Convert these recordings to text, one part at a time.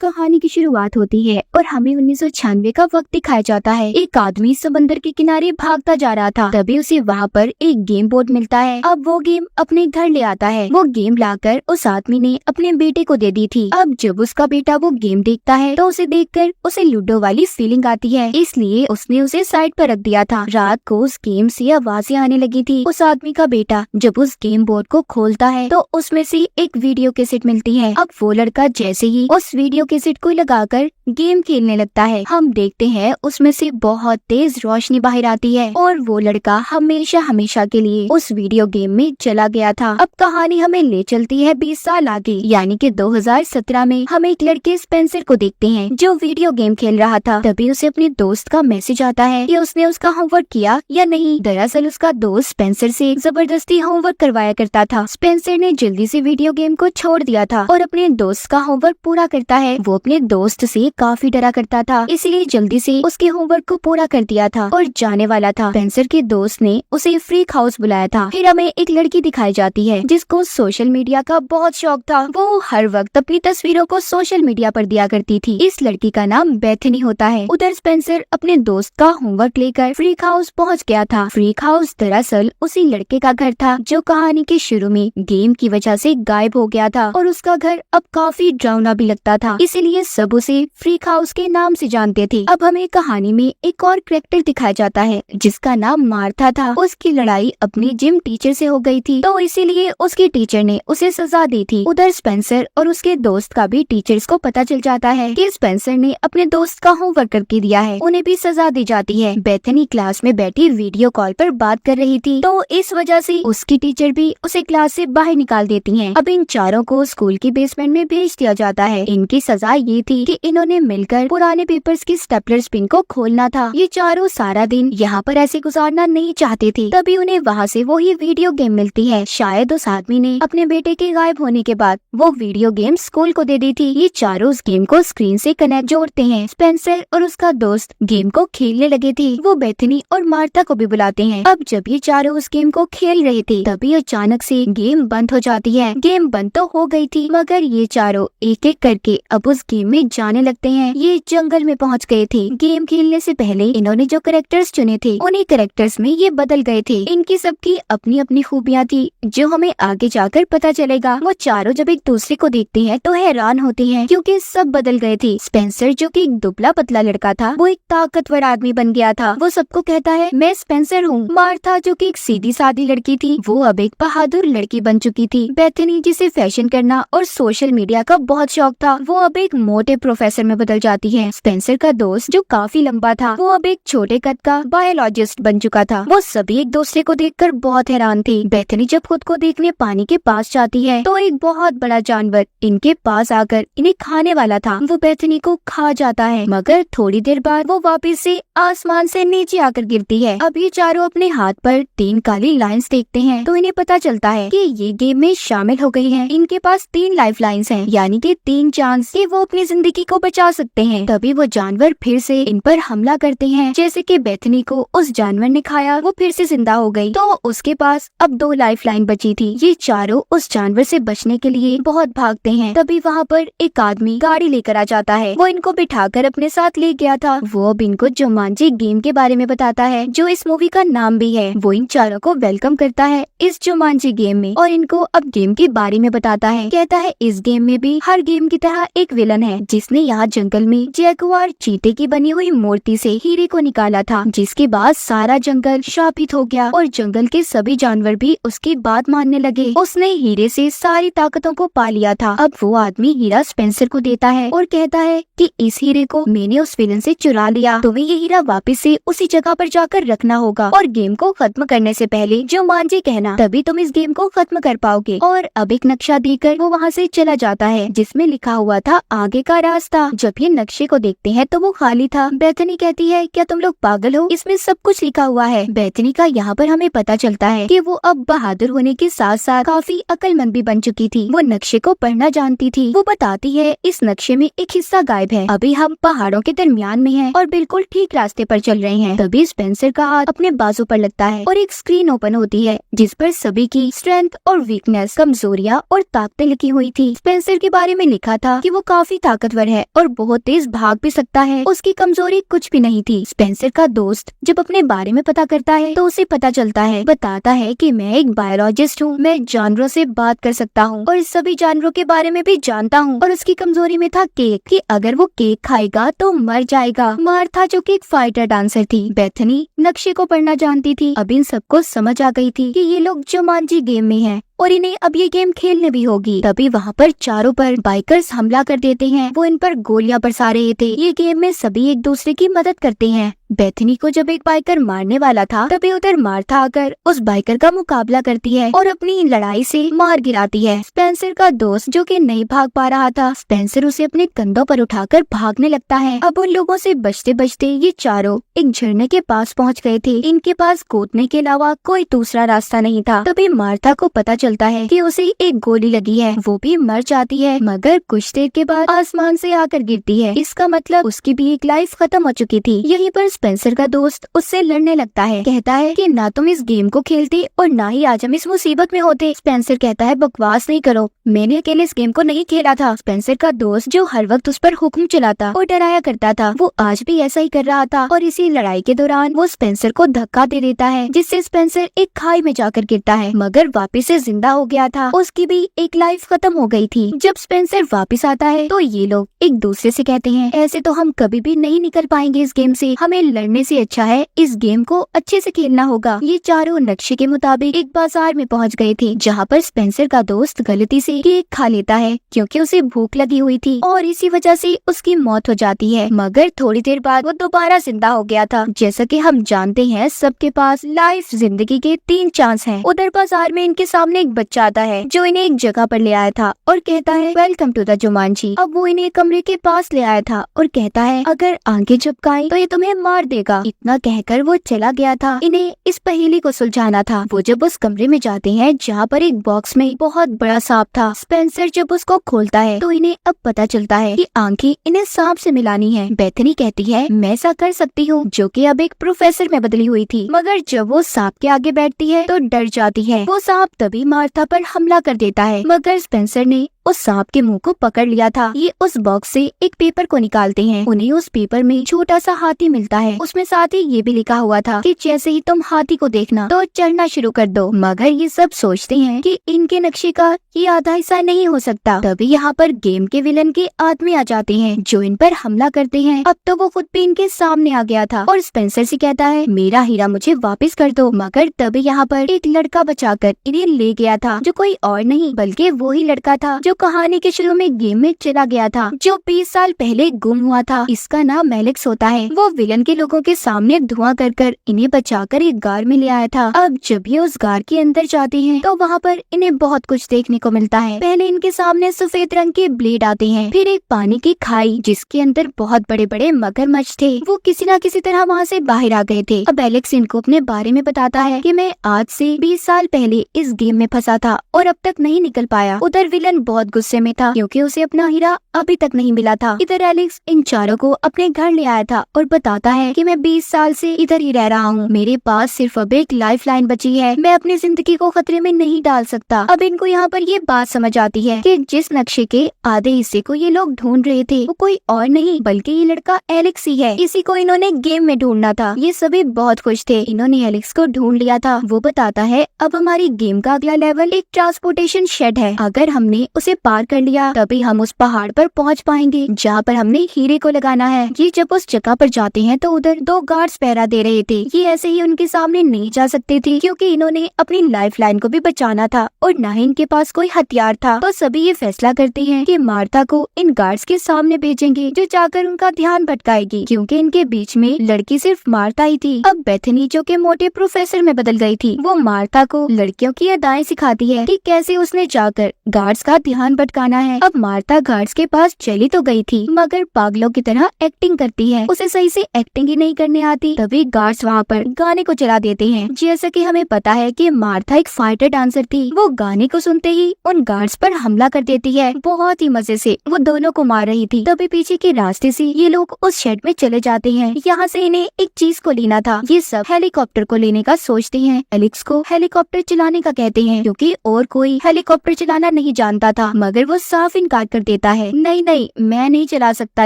कहानी की शुरुआत होती है और हमें 1996 का वक्त दिखाया जाता है। एक आदमी समंदर के किनारे भागता जा रहा था, तभी उसे वहाँ पर एक गेम बोर्ड मिलता है। अब वो गेम अपने घर ले आता है। वो गेम लाकर उस आदमी ने अपने बेटे को दे दी थी। अब जब उसका बेटा वो गेम देखता है तो उसे देखकर उसे लूडो वाली फीलिंग आती है, इसलिए उसने उसे साइड पर रख दिया था। रात को उस गेम से आवाजें आने लगी थी। उस आदमी का बेटा जब उस गेम बोर्ड को खोलता है तो उसमें से एक वीडियो कैसेट मिलती है। अब वो लड़का जैसे ही उस वीडियो कैसेट को लगाकर गेम खेलने लगता है, हम देखते हैं उसमें से बहुत तेज रोशनी बाहर आती है और वो लड़का हमेशा हमेशा के लिए उस वीडियो गेम में चला गया था। अब कहानी हमें ले चलती है 20 साल आगे, यानी कि 2017 में हम एक लड़के स्पेंसर को देखते हैं जो वीडियो गेम खेल रहा था। तभी उसे अपने दोस्त का मैसेज आता है कि उसने उसका होमवर्क किया या नहीं। दरअसल उसका दोस्त स्पेंसर से जबरदस्ती होमवर्क करवाया करता था। स्पेंसर ने जल्दी से वीडियो गेम को छोड़ दिया था और अपने दोस्त का होमवर्क पूरा करता है। वो अपने दोस्त से काफी डरा करता था, इसलिए जल्दी से उसके होमवर्क को पूरा कर दिया था और जाने वाला था। स्पेंसर के दोस्त ने उसे फ्रीक हाउस बुलाया था। फिर हमें एक लड़की दिखाई जाती है जिसको सोशल मीडिया का बहुत शौक था। वो हर वक्त अपनी तस्वीरों को सोशल मीडिया पर दिया करती थी। इस लड़की का नाम बेथनी होता है। उधर स्पेंसर अपने दोस्त का होमवर्क लेकर फ्रीक हाउस पहुँच गया था। फ्रीक हाउस दरअसल उसी लड़के का घर था जो कहानी के शुरू में गेम की वजह से गायब हो गया था और उसका घर अब काफी डरावना भी लगता था, इसीलिए सब उसे फ्रीक हाउस के नाम से जानते थे। अब हमें कहानी में एक और कैरेक्टर दिखाया जाता है जिसका नाम मार्था था। उसकी लड़ाई अपनी जिम टीचर से हो गई थी, तो इसीलिए उसकी टीचर ने उसे सजा दी थी। उधर स्पेंसर और उसके दोस्त का भी टीचर्स को पता चल जाता है कि स्पेंसर ने अपने दोस्त का होमवर्क करके दिया है, उन्हें भी सजा दी जाती है। बेथनी क्लास में बैठी वीडियो कॉल पर बात कर रही थी, तो इस वजह से उसकी टीचर भी उसे क्लास से बाहर निकाल देती हैं। अब इन चारों को स्कूल की बेसमेंट में भेज दिया जाता है। इनकी सजा ये थी कि इन्होंने मिलकर पुराने पेपर्स की स्टेपलर पिन को खोलना था। ये चारों सारा दिन यहाँ पर ऐसे गुजारना नहीं चाहते थे, तभी उन्हें वहाँ से वही वीडियो गेम मिलती है। शायद उस आदमी ने अपने बेटे के गायब होने के बाद वो वीडियो गेम स्कूल को दे दी थी। ये चारों उस गेम को स्क्रीन से कनेक्ट जोड़ते हैं। स्पेंसर और उसका दोस्त गेम को खेलने लगे थे। वो बेथनी और मार्था को भी बुलाते हैं। अब जब ये चारों उस गेम को खेल रहे थे तभी अचानक से गेम बंद हो जाती है। गेम बंद तो हो गई थी, मगर ये चारों एक एक करके अब उस गेम में जाने लगते हैं। ये जंगल में पहुंच गए थे। गेम खेलने से पहले इन्होंने जो कैरेक्टर्स चुने थे उन्हीं कैरेक्टर्स में ये बदल गए थे। इनकी सबकी अपनी अपनी खूबियाँ थी जो हमें आगे जाकर पता चलेगा। वो चारों जब एक दूसरे को देखते हैं तो हैरान होते हैं क्योंकि सब बदल गए थे। स्पेंसर जो कि एक दुबला पतला लड़का था वो एक ताकतवर आदमी बन गया था। वो सबको कहता है मैं स्पेंसर हूँ। मार्था जो कि एक सीधी सादी लड़की थी वो अब एक बहादुर लड़की बन चुकी थी। बेथनी जिसे फैशन करना और सोशल मीडिया का बहुत शौक था वो अब एक मोटे प्रोफेसर में बदल जाती है। स्पेंसर का दोस्त जो काफी लंबा था वो अब एक छोटे कद का बायोलॉजिस्ट बन चुका था। वो सभी एक दूसरे को देखकर बहुत हैरान थे। बेथनी जब खुद को देखने पानी के पास जाती है तो एक बहुत बड़ा जानवर इनके पास आकर इन्हें खाने वाला था। वो बेथनी को खा जाता है, मगर थोड़ी देर बाद वो वापस से आसमान से नीचे आकर गिरती है। अब ये चारों अपने हाथ पर 3 काली लाइंस देखते हैं तो इन्हें पता चलता है कि ये गेम में शामिल हो गई हैं। इनके पास 3 लाइफ लाइन्स हैं, यानी कि 3 चांस कि वो अपनी जिंदगी को बचा सकते हैं। तभी वो जानवर फिर से इन पर हमला करते हैं। जैसे कि बेथनी को उस जानवर ने खाया, वो फिर से जिंदा हो गई, तो उसके पास अब 2 लाइफ लाइन बची थी। ये चारों उस जानवर से बचने के लिए बहुत भागते हैं। तभी वहाँ पर एक आदमी गाड़ी लेकर आ जाता है। वो इनको बिठाकर अपने साथ ले गया था। वो अब इनको जुमांजी गेम के बारे में बताता है जो इस मूवी का नाम भी है। वो इन चारों को वेलकम करता है इस जुमांजी गेम में और इनको अब गेम के बारे में बताता है। कहता है इस गेम में भी हर गेम की तरह एक विलन है जिसने यहाँ जंगल में जैगुआर चीते की बनी हुई मूर्ति से हीरे को निकाला था, जिसके बाद सारा जंगल शापित हो गया और जंगल के सभी जानवर भी उसकी बात मानने लगे। उसने हीरे से सारी ताकतों को पा लिया था। अब वो आदमी हीरा स्पेंसर को देता है और कहता है कि इस हीरे को मैंने उस विलन से चुरा लिया, तुम्हें ये हीरा वापस से उसी जगह पर जाकर रखना होगा और गेम को खत्म करने से पहले जुमांजी कहना, तभी तुम इस गेम को खत्म कर पाओगे। और अब एक नक्शा देकर वो वहाँ से चला जाता है जिसमें लिखा हुआ था आगे का रास्ता। जब ये नक्शे को देखते हैं तो वो खाली था। बेथनी कहती है क्या तुम लोग पागल हो, इसमें सब कुछ लिखा हुआ है। बेथनी का यहाँ पर हमें पता चलता है कि वो अब बहादुर होने के साथ साथ काफी अक्लमंद भी बन चुकी थी। वो नक्शे को पढ़ना जानती थी। वो बताती है इस नक्शे में एक हिस्सा गायब है, अभी हम पहाड़ों के दरमियान में हैं और बिल्कुल ठीक रास्ते पर चल रहे हैं। तभी स्पेंसर का हाथ अपने बाजू पर लगता है और एक स्क्रीन ओपन होती है जिस पर सभी की स्ट्रेंथ और वीकनेस, कमजोरियां और ताकतें लिखी हुई थी। स्पेंसर के बारे में लिखा था कि वो काफी ताकतवर है और बहुत तेज भाग भी सकता है। उसकी कमजोरी कुछ भी नहीं थी। स्पेंसर का दोस्त जब अपने बारे में पता करता है तो उसे पता चलता है, बताता है कि मैं एक बायोलॉजिस्ट हूँ, मैं जानवरों से बात कर सकता हूँ और सभी जानवरों के बारे में भी जानता हूँ। और उसकी कमजोरी में था केक, कि अगर वो केक खाएगा तो मर जाएगा। मार्था जो कि एक फाइटर डांसर थी, बेथनी नक्शे को पढ़ना जानती थी। अब इन सबको समझ आ गई थी कि ये लोग जुमांजी गेम में हैं और इन्हें अब ये गेम खेलने भी होगी। तभी वहाँ पर चारों पर बाइकर्स हमला कर देते हैं। वो इन पर गोलियां बरसा रहे थे। ये गेम में सभी एक दूसरे की मदद करते हैं। बेथनी को जब एक बाइकर मारने वाला था तभी उधर मार्था आकर उस बाइकर का मुकाबला करती है और अपनी लड़ाई से मार गिराती है। स्पेंसर का दोस्त जो कि नहीं भाग पा रहा था, स्पेंसर उसे अपने कंधों पर उठाकर भागने लगता है। अब उन लोगों से बचते बचते ये चारों एक झरने के पास पहुंच गए थे। इनके पास कूदने के अलावा कोई दूसरा रास्ता नहीं था। तभी मार्था को पता चलता है कि उसे एक गोली लगी है। वो भी मर जाती है, मगर कुछ देर के बाद आसमान से आकर गिरती है। इसका मतलब उसकी भी एक लाइफ खत्म हो चुकी थी। यहीं पर स्पेंसर का दोस्त उससे लड़ने लगता है, कहता है कि ना तुम इस गेम को खेलते और ना ही आज हम इस मुसीबत में होते। स्पेंसर कहता है बकवास नहीं करो, मैंने अकेले इस गेम को नहीं खेला था। स्पेंसर का दोस्त जो हर वक्त उस पर हुक्म चलाता और डराया करता था, वो आज भी ऐसा ही कर रहा था। और इसी लड़ाई के दौरान वो स्पेंसर को धक्का दे देता है, जिससे स्पेंसर एक खाई में जाकर गिरता है, मगर वापिस से जिंदा हो गया था। उसकी भी एक लाइफ खत्म हो गई थी। जब स्पेंसर वापिस आता है तो ये लोग एक दूसरे से कहते हैं, ऐसे तो हम कभी भी नहीं निकल पाएंगे इस गेम से, हमें लड़ने से अच्छा है इस गेम को अच्छे से खेलना होगा। ये चारों नक्शे के मुताबिक एक बाजार में पहुंच गए थे, जहाँ पर स्पेंसर का दोस्त गलती से केक खा लेता है क्योंकि उसे भूख लगी हुई थी और इसी वजह से उसकी मौत हो जाती है। मगर थोड़ी देर बाद वो दोबारा जिंदा हो गया था। जैसा कि हम जानते हैं सबके पास लाइफ जिंदगी के 3 चांस हैं। उधर बाजार में इनके सामने एक बच्चा आता है जो इन्हें एक जगह पर ले आया था और कहता है वेलकम टू द जुमांजी। अब वो इन्हें कमरे के पास ले आया था और कहता है अगर आंखें झपकाई तो ये तुम्हें मार देगा। इतना कहकर वो चला गया था। इन्हें इस पहेली को सुलझाना था। वो जब उस कमरे में जाते हैं जहाँ पर एक बॉक्स में बहुत बड़ा सांप था। स्पेंसर जब उसको खोलता है तो इन्हें अब पता चलता है कि आंखें इन्हें सांप से मिलानी है। बेथनी कहती है मैं ऐसा कर सकती हूँ, जो कि अब एक प्रोफेसर में बदली हुई थी, मगर जब वो सांप के आगे बैठती है तो डर जाती है। वो सांप तभी मार्था पर हमला कर देता है, मगर स्पेंसर ने उस सांप के मुंह को पकड़ लिया था। ये उस बॉक्स से एक पेपर को निकालते हैं। उन्हें उस पेपर में छोटा सा हाथी मिलता है। उसमें साथ ही ये भी लिखा हुआ था कि जैसे ही तुम हाथी को देखना तो चढ़ना शुरू कर दो। मगर ये सब सोचते हैं कि इनके नक्शे का ये आधा हिस्सा नहीं हो सकता। तभी यहाँ पर गेम के विलन के आदमी आ जाते हैं जो इन पर हमला करते हैं। अब तो वो खुद भी इनके सामने आ गया था और स्पेंसर से कहता है मेरा हीरा मुझे वापस कर दो। मगर तभी यहाँ पर एक लड़का बचाकर इन्हें ले गया था, जो कोई और नहीं बल्कि वही लड़का था जो कहानी के शुरू में गेम में चला गया था, जो 20 साल पहले गुम हुआ था। इसका नाम एलेक्स होता है। वो विलन के लोगों के सामने धुआं कर इन्हें बचाकर एक गार में ले आया था। अब जब ये उस गार के अंदर जाते हैं तो वहाँ पर इन्हें बहुत कुछ देखने को मिलता है। पहले इनके सामने सफेद रंग के ब्लेड आते हैं, फिर एक पानी की खाई जिसके अंदर बहुत बड़े बड़े मगरमच्छ थे। वो किसी न किसी तरह वहाँ से बाहर आ गए थे। अब एलेक्स इनको अपने बारे में बताता है कि मैं आज से 20 साल पहले इस गेम में फंसा था और अब तक नहीं निकल पाया। उधर विलन बहुत गुस्से में था क्योंकि उसे अपना हीरा अभी तक नहीं मिला था। इधर एलेक्स इन चारों को अपने घर ले आया था और बताता है कि मैं 20 साल से इधर ही रह रहा हूँ, मेरे पास सिर्फ अब एक लाइफ लाइन बची है, मैं अपनी जिंदगी को खतरे में नहीं डाल सकता। अब इनको यहाँ पर ये बात समझ आती है कि जिस नक्शे के आधे हिस्से को ये लोग ढूंढ रहे थे वो कोई और नहीं बल्कि ये लड़का एलेक्स ही है। इसी को इन्होंने गेम में ढूंढना था। ये सभी बहुत खुश थे, इन्होंने एलेक्स को ढूंढ लिया था। वो बताता है अब हमारी गेम का अगला लेवल एक ट्रांसपोर्टेशन शेड है, अगर हमने उसे पार कर लिया तभी हम उस पहाड़ पर पहुंच पाएंगे जहाँ पर हमने हीरे को लगाना है। ये जब उस जगह पर जाते हैं तो उधर 2 गार्ड्स पहरा दे रहे थे। ये ऐसे ही उनके सामने नहीं जा सकते थे क्योंकि इन्होंने अपनी लाइफ लाइन को भी बचाना था और न ही इनके पास कोई हथियार था। तो सभी ये फैसला करते हैं कि मार्था को इन गार्ड्स के सामने भेजेंगे जो जाकर उनका ध्यान भटकाएगी, क्योंकि इनके बीच में लड़की सिर्फ मार्था ही थी। अब बेथनी जो कि मोटे प्रोफेसर में बदल गई थी, वो मार्था को लड़कियों की अदाएं सिखाती है कि कैसे उसने जाकर गार्ड्स का ध्यान भटकाना है। अब मार्था गार्ड्स के पास चली तो गई थी मगर पागलों की तरह एक्टिंग करती है, उसे सही से एक्टिंग ही नहीं करने आती। तभी गार्ड्स वहाँ पर गाने को चला देते हैं। जैसा कि हमें पता है कि मार्था एक फाइटर डांसर थी, वो गाने को सुनते ही उन गार्ड्स पर हमला कर देती है। बहुत ही मजे से वो दोनों को मार रही थी। तभी पीछे के रास्ते से ये लोग उस शेड में चले जाते हैं। यहाँ से इन्हें एक चीज को लेना था। ये सब हेलीकॉप्टर को लेने का सोचते हैं। एलेक्स को हेलीकॉप्टर चलाने का कहते हैं क्योंकि और कोई हेलीकॉप्टर चलाना नहीं जानता था। था, मगर वो साफ इनकार कर देता है। नहीं नहीं, मैं नहीं चला सकता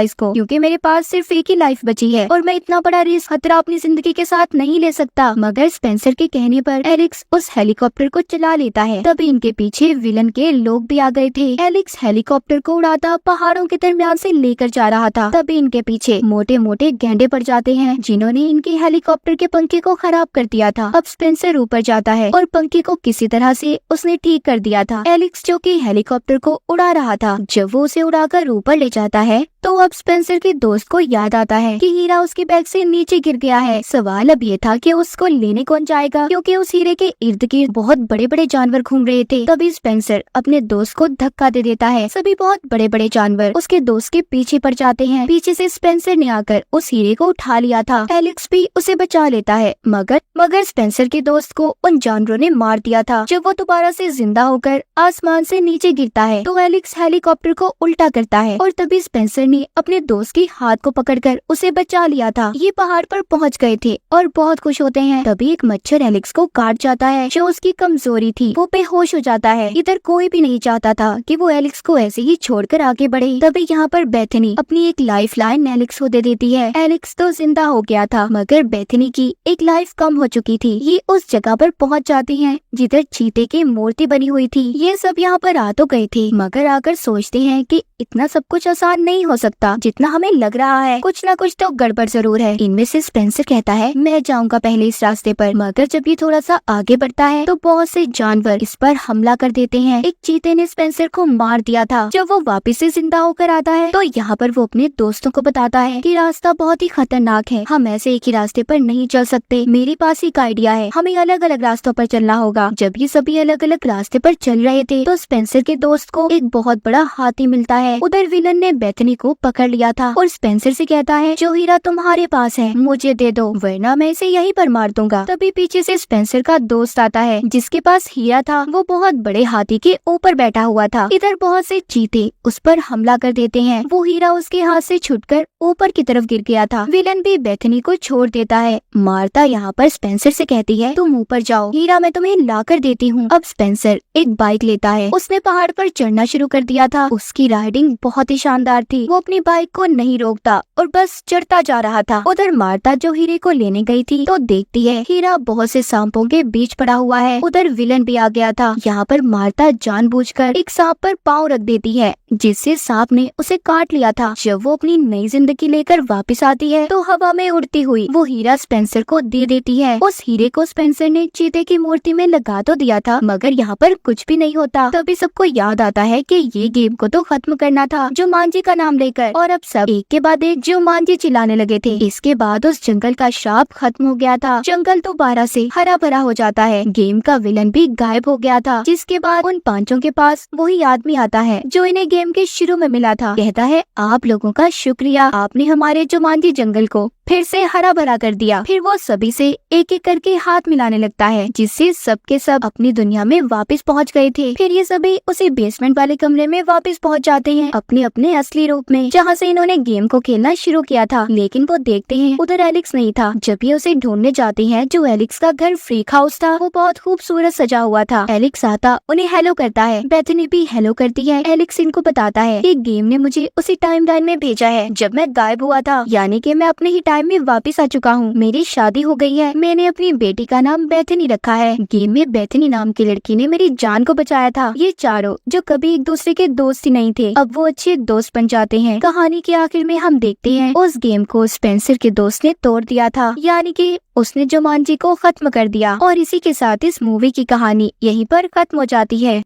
इसको, क्योंकि मेरे पास सिर्फ एक ही लाइफ बची है और मैं इतना बड़ा रिस्क खतरा अपनी जिंदगी के साथ नहीं ले सकता। मगर स्पेंसर के कहने पर एलेक्स उस हेलीकॉप्टर को चला लेता है। तभी इनके पीछे विलन के लोग भी आ गए थे। एलेक्स हेलीकॉप्टर को उड़ाता पहाड़ों के दरमियान से लेकर जा रहा था। तभी इनके पीछे मोटे मोटे गैंडे पड़ जाते हैं, जिन्होंने इनके हेलीकॉप्टर के पंखे को खराब कर दिया था। अब स्पेंसर ऊपर जाता है और पंखे को किसी तरह से उसने ठीक कर दिया था। एलेक्स जो कि हेलीकॉप्टर को उड़ा रहा था, जब वो उसे उड़ाकर ऊपर ले जाता है तो अब स्पेंसर के दोस्त को याद आता है कि हीरा उसके बैग से नीचे गिर गया है। सवाल अब ये था कि उसको लेने कौन जाएगा, क्योंकि उस हीरे के इर्द गिर्द बहुत बड़े बड़े जानवर घूम रहे थे। तभी स्पेंसर अपने दोस्त को धक्का दे देता है। सभी बहुत बड़े बड़े जानवर उसके दोस्त के पीछे पड़ जाते हैं। पीछे से स्पेंसर ने आकर उस हीरे को उठा लिया था। एलेक्स भी उसे बचा लेता है, मगर स्पेंसर के दोस्त को उन जानवरों ने मार दिया था। जब वो दोबारा से जिंदा होकर आसमान से नीचे गिरता है तो एलेक्स हेलीकॉप्टर को उल्टा करता है और तभी स्पेंसर ने अपने दोस्त के हाथ को पकड़कर उसे बचा लिया था। ये पहाड़ पर पहुंच गए थे और बहुत खुश होते हैं। तभी एक मच्छर एलेक्स को काट जाता है, जो उसकी कमजोरी थी। वो बेहोश हो जाता है। इधर कोई भी नहीं चाहता था कि वो एलेक्स को ऐसे ही छोड़कर आगे बढ़े। तभी यहाँ पर बेथनी अपनी एक लाइफ लाइन एलेक्स को दे देती है। एलेक्स तो जिंदा हो गया था, मगर बेथनी की एक लाइफ कम हो चुकी थी। ये उस जगह पर पहुंच जाती हैं जिधर चीते की मूर्ति बनी हुई थी। ये सब यहाँ पर आ तो गए थे, मगर आकर सोचते हैं कि इतना सब कुछ आसान नहीं हो सकता जितना हमें लग रहा है। कुछ ना कुछ तो गड़बड़ जरूर है। इनमें से स्पेंसर कहता है मैं जाऊंगा पहले इस रास्ते पर, मगर जब ये थोड़ा सा आगे बढ़ता है तो बहुत से जानवर इस पर हमला कर देते हैं। एक चीते ने स्पेंसर को मार दिया था। जब वो वापस से जिंदा होकर आता है तो यहाँ पर वो अपने दोस्तों को बताता है कि रास्ता बहुत ही खतरनाक है, हम ऐसे एक ही रास्ते पर नहीं चल सकते। मेरे पास एक आइडिया है, हमें अलग अलग रास्तों पर चलना होगा। जब ये सभी अलग अलग रास्ते पर चल रहे थे तो स्पेंसर के दोस्त को एक बहुत बड़ा हाथी मिलता है। उधर विलन ने बेथनी को पकड़ लिया था और स्पेंसर से कहता है जो हीरा तुम्हारे पास है मुझे दे दो, वरना मैं इसे यहीं पर मार दूंगा। तभी पीछे से स्पेंसर का दोस्त आता है, जिसके पास हीरा था। वो बहुत बड़े हाथी के ऊपर बैठा हुआ था। इधर बहुत से चीते उस पर हमला कर देते हैं। वो हीरा उसके हाथ से छूटकर ऊपर की तरफ गिर गया था। विलन भी बेथनी को छोड़ देता है। मार्ता यहाँ पर स्पेंसर से कहती है तुम ऊपर जाओ, हीरा मैं तुम्हें ला कर देती हूँ। अब स्पेंसर एक बाइक लेता है। उसने पहाड़ पर चढ़ना शुरू कर दिया था। उसकी राइडिंग बहुत ही शानदार थी। वो अपनी बाइक को नहीं रोकता और बस चढ़ता जा रहा था। उधर मार्ता जो हीरे को लेने गई थी तो देखती है हीरा बहुत से सांपों के बीच पड़ा हुआ है। उधर विलन भी आ गया था। यहाँ पर मार्ता जानबूझकर एक सांप पर पाँव रख देती है, जिससे सांप ने उसे काट लिया था। जब वो अपनी नई जिंदगी लेकर वापस आती है तो हवा में उड़ती हुई वो हीरा स्पेंसर को दे देती है। उस हीरे को स्पेंसर ने चीते की मूर्ति में लगा तो दिया था, मगर यहाँ पर कुछ भी नहीं होता। तभी सबको याद आता है कि ये गेम को तो खत्म करना था जुमांजी का नाम लेकर, और अब सब एक के बाद एक जुमांजी चिल्लाने लगे थे। इसके बाद उस जंगल का श्राप खत्म हो गया था। जंगल दोबारा से हरा भरा हो जाता है। गेम का विलन भी गायब हो गया था। जिसके बाद उन पांचों के पास वही आदमी आता है जो इन्हें गेम के शुरू में मिला था। कहता है आप लोगों का शुक्रिया, आपने हमारे जुमांजी जंगल को फिर से हरा भरा कर दिया। फिर वो सभी से एक एक करके हाथ मिलाने लगता है, जिससे सबके सब अपनी दुनिया में वापस पहुंच गए थे। फिर ये सभी उसी बेसमेंट वाले कमरे में वापस पहुंच जाते हैं अपने अपने असली रूप में, जहां से इन्होंने गेम को खेलना शुरू किया था। लेकिन वो देखते हैं उधर एलेक्स नहीं था। जब ये उसे ढूंढने जाते हैं, जो एलेक्स का घर फ्रीक हाउस था वो बहुत खूबसूरत सजा हुआ था। एलेक्स आता उन्हें हेलो करता है। बेथनी भी हेलो करती है। एलेक्स इनको बताता है कि गेम ने मुझे उसी टाइमलाइन में भेजा है जब मैं गायब हुआ था, यानी कि मैं अपने ही टाइम में वापस आ चुका हूँ। मेरी शादी हो गई है। मैंने अपनी बेटी का नाम बेथनी रखा है। गेम में बेथनी नाम की लड़की ने मेरी जान को बचाया था। ये चारों जो कभी एक दूसरे के दोस्त ही नहीं थे, अब वो अच्छे दोस्त बन जाते हैं। कहानी के आखिर में हम देखते हैं उस गेम को स्पेंसर के दोस्त ने तोड़ दिया था, यानी कि उसने जुमांजी को खत्म कर दिया। और इसी के साथ इस मूवी की कहानी यहीं पर खत्म हो जाती है।